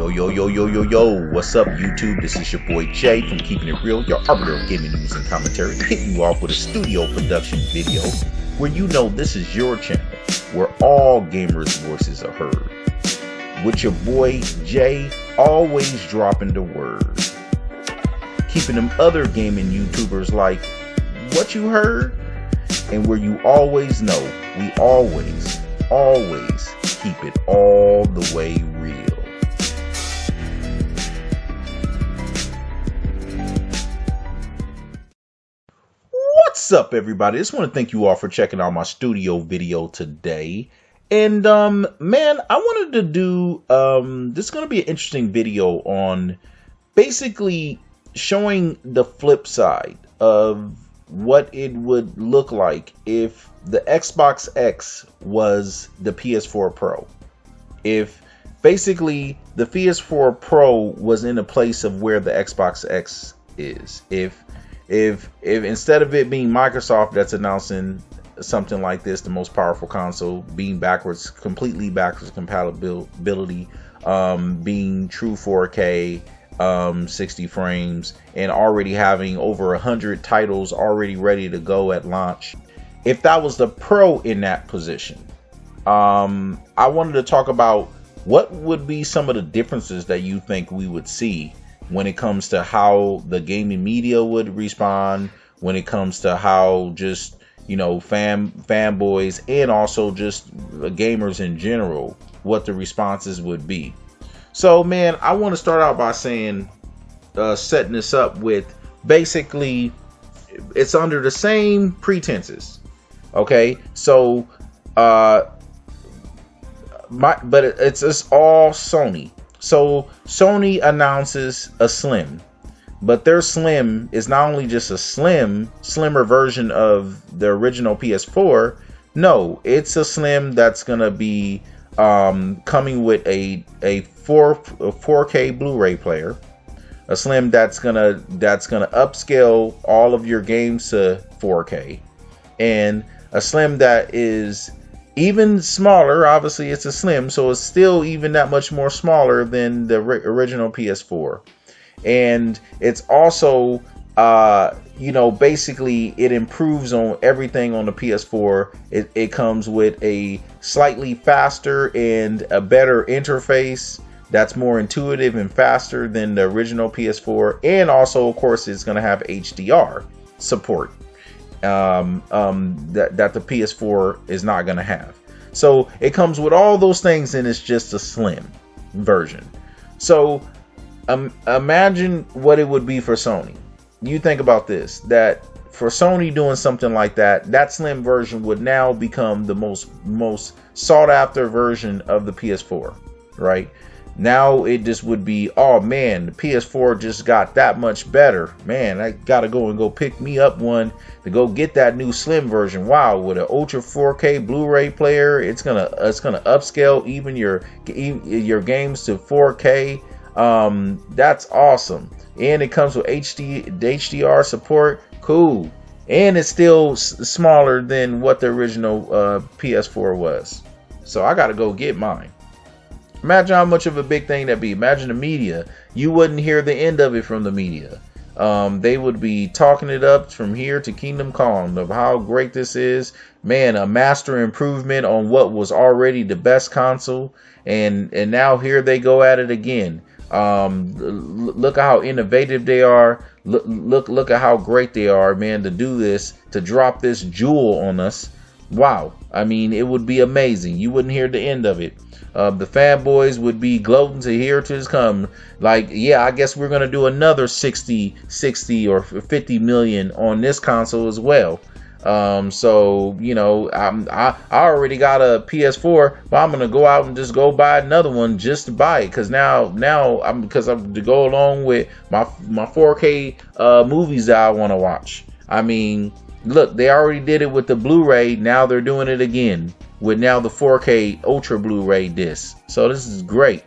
Yo, what's up, YouTube? This is your boy Jay from Keeping It Real, your arbiter of gaming news and commentary, hitting you off with a studio production video where you know this is your channel, where all gamers' voices are heard. With your boy Jay, always dropping the word. Keeping them other gaming YouTubers like, what you heard? And where you always know, we always keep it all the way real. What's up, everybody? I just want to thank you all for checking out my studio video today. And man, I wanted to do this is going to be an interesting video on basically showing the flip side of what it would look like if the Xbox X was the PS4 Pro. If basically the PS4 Pro was in a place of where the Xbox X is. If instead of it being Microsoft that's announcing something like this, the most powerful console, being completely backwards compatibility, being true 4K, 60 frames, and already having over 100 titles already ready to go at launch. If that was the Pro in that position, I wanted to talk about what would be some of the differences that you think we would see when it comes to how the gaming media would respond, when it comes to how just, you know, fanboys and also just gamers in general, what the responses would be. So, man, I want to start out by saying, setting this up with basically it's under the same pretenses. Okay, so but it's all Sony. So Sony announces a Slim, but their Slim is not only just a slimmer version of the original PS4. No, it's a Slim that's gonna be coming with a 4K Blu-ray player, a Slim that's gonna upscale all of your games to 4K, and a Slim that is even smaller. Obviously it's a Slim, so it's still even that much more smaller than the original PS4. And it's also you know, basically it improves on everything on the PS4. It comes with a slightly faster and a better interface that's more intuitive and faster than the original PS4, and also of course it's going to have HDR support that the PS4 is not going to have. So it comes with all those things, and it's just a slim version. So imagine what it would be for Sony. You think about this, that for Sony doing something like that, that slim version would now become the most sought after version of the PS4, right? Now it just would be, oh man, the PS4 just got that much better. Man, I gotta go pick me up one to go get that new slim version. Wow, with an Ultra 4K Blu-ray player, it's gonna upscale even your games to 4K. That's awesome. And it comes with HDR support. Cool. And it's still smaller than what the original PS4 was. So I gotta go get mine. Imagine how much of a big thing that'd be. Imagine the media. You wouldn't hear the end of it from the media. They would be talking it up from here to Kingdom Come of how great this is. Man, a master improvement on what was already the best console. And now here they go at it again. Look at how innovative they are. Look at how great they are, man, to do this, to drop this jewel on us. Wow. I mean, it would be amazing. You wouldn't hear the end of it. The fanboys would be gloating to hear to come. Like, yeah, I guess we're going to do another 60 or 50 million on this console as well. So, you know, I already got a PS4, but I'm going to go out and just go buy another one just to buy it. Because now I'm to go along with my 4K movies that I want to watch. I mean, look, they already did it with the Blu-ray. Now they're doing it again with now the 4K Ultra Blu-ray disc. So this is great.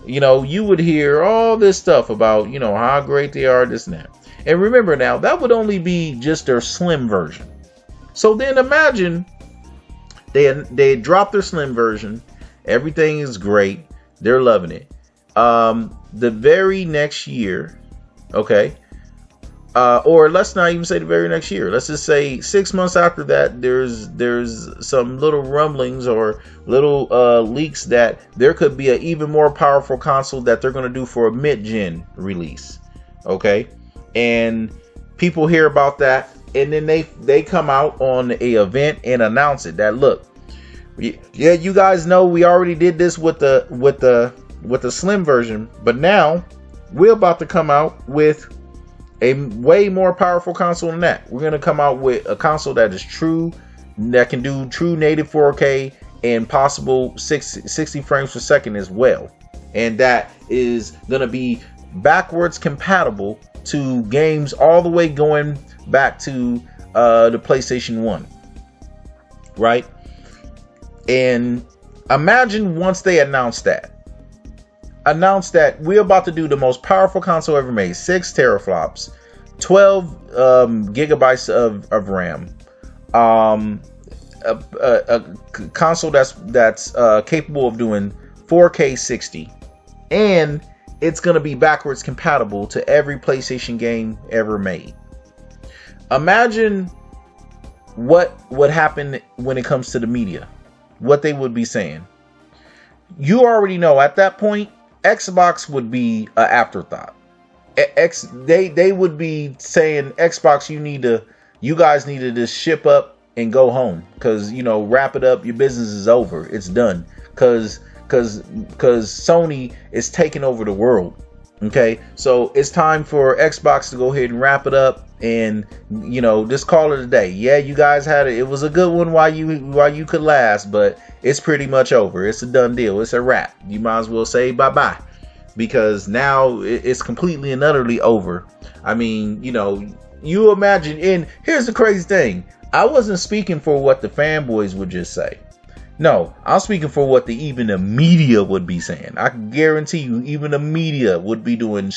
You know, you would hear all this stuff about, you know, how great they are, this and that. And remember now, that would only be just their slim version. So then imagine they dropped their slim version. Everything is great. They're loving it. The very next year, okay, or let's not even say the very next year. Let's just say 6 months after that, there's some little rumblings or little leaks that there could be an even more powerful console that they're going to do for a mid-gen release. Okay, and people hear about that, and then they come out on a event and announce it. That look, yeah, you guys know we already did this with the slim version, but now we're about to come out with a way more powerful console than that. We're going to come out with a console that is true, that can do true native 4K and possible 60 frames per second as well. And that is going to be backwards compatible to games all the way going back to the PlayStation 1. Right? And imagine once they announce that we're about to do the most powerful console ever made, 6 teraflops, 12 gigabytes of RAM, a console that's capable of doing 4K 60, and it's going to be backwards compatible to every PlayStation game ever made. Imagine what would happen when it comes to the media, what they would be saying. You already know at that point, Xbox would be an afterthought. They would be saying, Xbox, you guys need to just ship up and go home, because wrap it up. Your business is over. It's done. Because Sony is taking over the world. Okay, so it's time for Xbox to go ahead and wrap it up and just call it a day. Yeah, you guys had it. It was a good one while you could last, but it's pretty much over. It's a done deal. It's a wrap. You might as well say bye-bye, because now it's completely and utterly over. I mean, you imagine, and here's the crazy thing. I wasn't speaking for what the fanboys would just say. No, I'm speaking for what even the media would be saying. I can guarantee you, even the media would be doing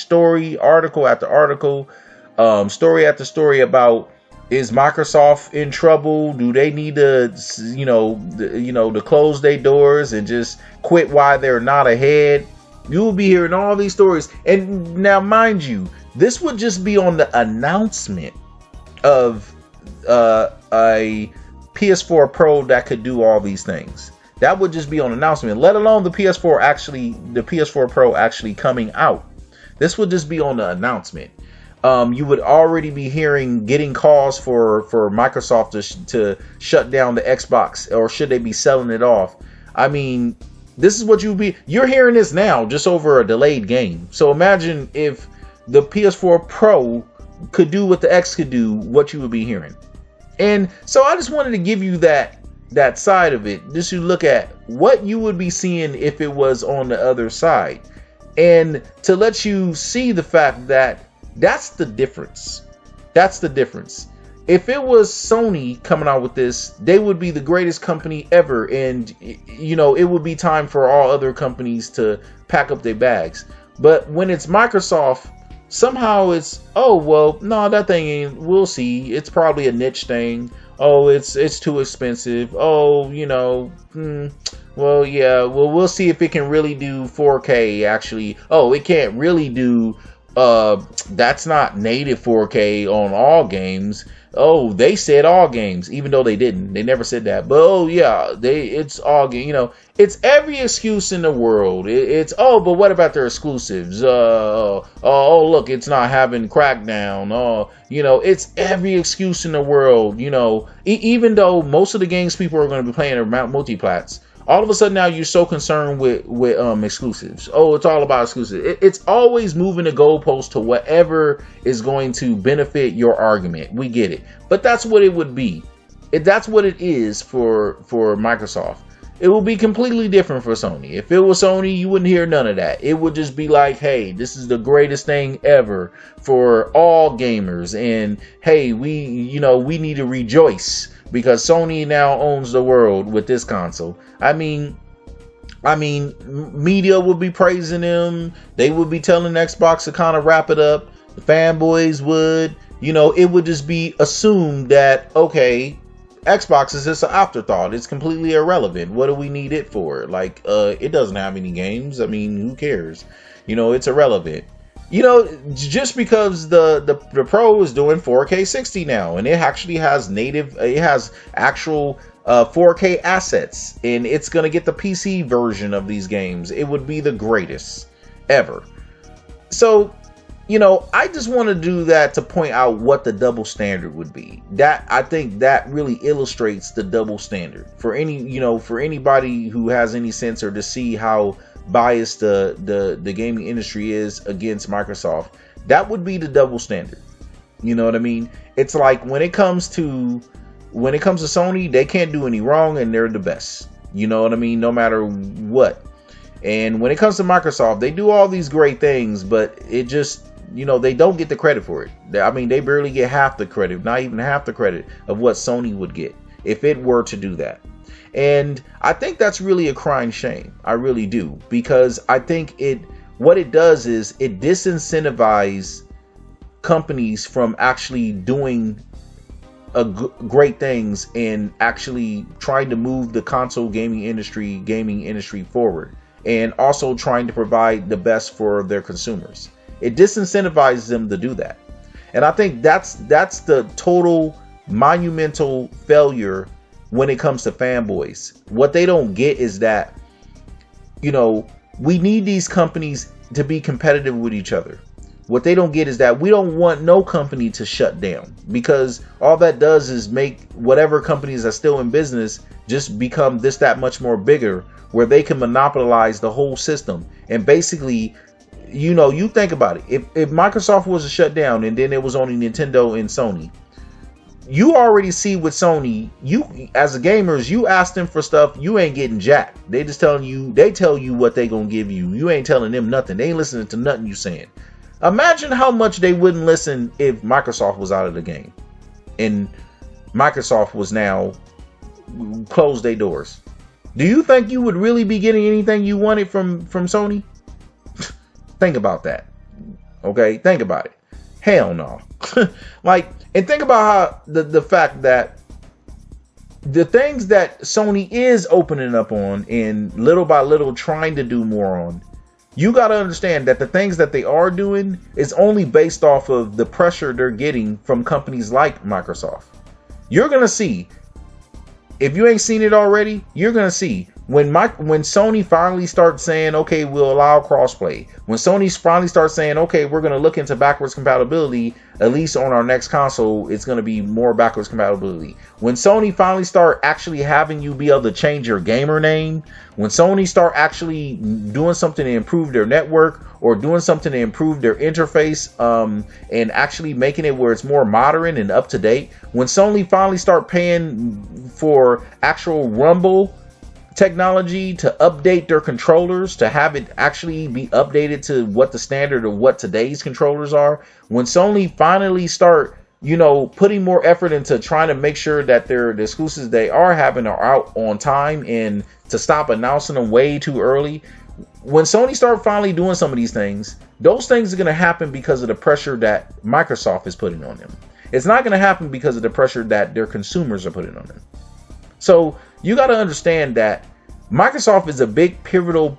article after article, story after story about, is Microsoft in trouble? Do they need to, to close their doors and just quit while they're not ahead? You will be hearing all these stories. And now, mind you, this would just be on the announcement of a PS4 Pro that could do all these things. That would just be on announcement, let alone the PS4 Pro actually coming out. This would just be on the announcement. You would already be getting calls for Microsoft to shut down the Xbox, or should they be selling it off. I mean, this is what you're hearing this now, just over a delayed game. So imagine if the PS4 Pro could do what the X could do, what you would be hearing. And so I just wanted to give you that side of it, just to look at what you would be seeing if it was on the other side, and to let you see the fact that that's the difference. That's the difference. If it was Sony coming out with this, they would be the greatest company ever, and it would be time for all other companies to pack up their bags. But when it's Microsoft, somehow it's, oh, well, no, that thing ain't, we'll see. It's probably a niche thing. Oh, it's too expensive. Oh, well, yeah, well, we'll see if it can really do 4K, actually. Oh, it can't really do, that's not native 4K on all games. Oh, they said all games, even though they didn't. They never said that. But oh yeah, it's all game. It's every excuse in the world. But what about their exclusives? Oh, look, it's not having Crackdown. Oh, it's every excuse in the world. Even though most of the games people are going to be playing are multiplats. All of a sudden now you're so concerned with exclusives. Oh, it's all about exclusives. It's always moving the goalpost to whatever is going to benefit your argument. We get it. But that's what it would be. That's what it is for Microsoft. It will be completely different for Sony. If it was Sony, you wouldn't hear none of that. It would just be like, hey, this is the greatest thing ever for all gamers. And hey, we need to rejoice, because Sony now owns the world with this console. I mean, media would be praising them. They would be telling Xbox to kind of wrap it up. The fanboys would, it would just be assumed that, okay, Xbox is just an afterthought. It's completely irrelevant. What do we need it for? Like, it doesn't have any games. I mean, who cares? You know, it's irrelevant. You know, just because the Pro is doing 4K 60 now, and it actually has actual 4K assets, and it's gonna get the PC version of these games. It would be the greatest ever. So, you know, I just want to do that to point out what the double standard would be. That, I think that really illustrates the double standard for anybody who has any sense, or to see how biased the gaming industry is against Microsoft. That would be the double standard. You know what I mean? It's like when it comes to Sony, they can't do any wrong, and they're the best. You know what I mean? No matter what. And when it comes to Microsoft, they do all these great things, but it just, you know, they don't get the credit for it. I mean, they barely get half the credit, not even half the credit of what Sony would get if it were to do that. And I think that's really a crying shame. I really do, because I think what it does is it disincentivizes companies from actually doing great things and actually trying to move the console gaming industry forward, and also trying to provide the best for their consumers. It disincentivizes them to do that. And I think that's the total monumental failure when it comes to fanboys. What they don't get is that, you know, we need these companies to be competitive with each other. What they don't get is that we don't want no company to shut down, because all that does is make whatever companies are still in business just become that much more bigger, where they can monopolize the whole system. And basically, you know, you think about it. If Microsoft was to shut down and then it was only Nintendo and Sony, you already see with Sony, you as a gamers, you ask them for stuff, you ain't getting jack. They just tell you what they gonna give you. You ain't telling them nothing. They ain't listening to nothing you saying. Imagine how much they wouldn't listen if Microsoft was out of the game and Microsoft was now closed their doors. Do you think you would really be getting anything you wanted from Sony? Think about that. Okay, think about it. Hell no. Like, and think about how the fact that the things that Sony is opening up on and little by little trying to do more on, you got to understand that the things that they are doing is only based off of the pressure they're getting from companies like Microsoft. You're going to see, if you ain't seen it already, you're going to see when Sony finally starts saying, okay, we'll allow crossplay. When Sony finally starts saying, okay, we're going to look into backwards compatibility, at least on our next console, it's going to be more backwards compatibility. When Sony finally start actually having you be able to change your gamer name, when Sony start actually doing something to improve their network, or doing something to improve their interface, and actually making it where it's more modern and up to date, when Sony finally start paying for actual Rumble technology to update their controllers, to have it actually be updated to what the standard of what today's controllers are, when Sony finally start, you know, putting more effort into trying to make sure that the exclusives they are having are out on time, and to stop announcing them way too early, when Sony start finally doing some of these things, those things are going to happen because of the pressure that Microsoft is putting on them. It's not going to happen because of the pressure that their consumers are putting on them. So you got to understand that Microsoft is a big pivotal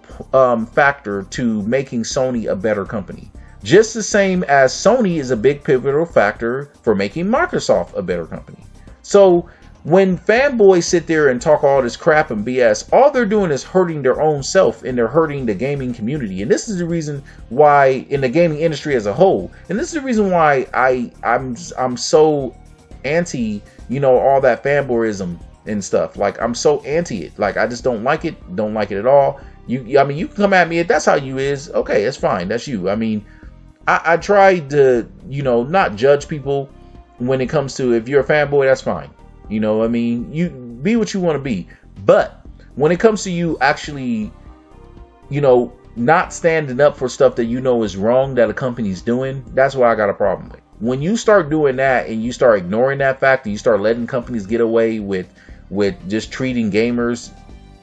factor to making Sony a better company. Just the same as Sony is a big pivotal factor for making Microsoft a better company. So when fanboys sit there and talk all this crap and BS, all they're doing is hurting their own self, and they're hurting the gaming community. And this is the reason why, in the gaming industry as a whole, and this is the reason why I'm so anti, you know, all that fanboyism and stuff. Like, I'm so anti it. Like, I just don't like it at all. I mean, you can come at me if that's how you is. Okay, it's fine. That's you. I mean, I try to, you know, not judge people when it comes to, if you're a fanboy, that's fine. You know, I mean, you be what you want to be. But when it comes to you actually, you know, not standing up for stuff that you know is wrong that a company's doing, that's what I got a problem with. When you start doing that and you start ignoring that fact, and you start letting companies get away with just treating gamers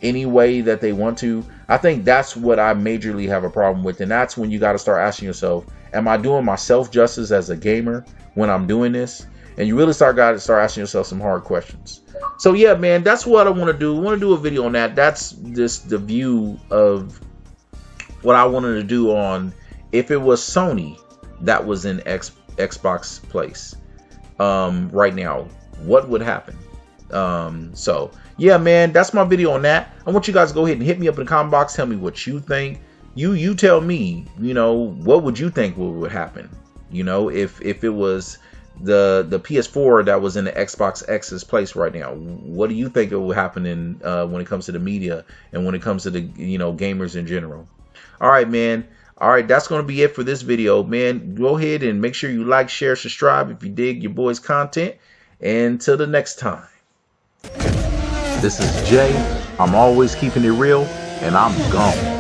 any way that they want to, I think that's what I majorly have a problem with. And that's when you got to start asking yourself, am I doing myself justice as a gamer when I'm doing this? And you really got to start asking yourself some hard questions. So yeah, man, that's what I want to do. I want to do a video on that. That's just the view of what I wanted to do on if it was Sony that was in Xbox place right now, what would happen? So yeah, man, that's my video on that. I want you guys to go ahead and hit me up in the comment box. Tell me what you think. You tell me, you know, what would you think would happen? You know, if it was the PS4 that was in the Xbox X's place right now, what do you think it would happen in when it comes to the media and when it comes to the, you know, gamers in general? All right, man. All right, that's going to be it for this video, man. Go ahead and make sure you like, share, subscribe if you dig your boy's content. And until the next time, this is Jay. I'm always keeping it real, and I'm gone.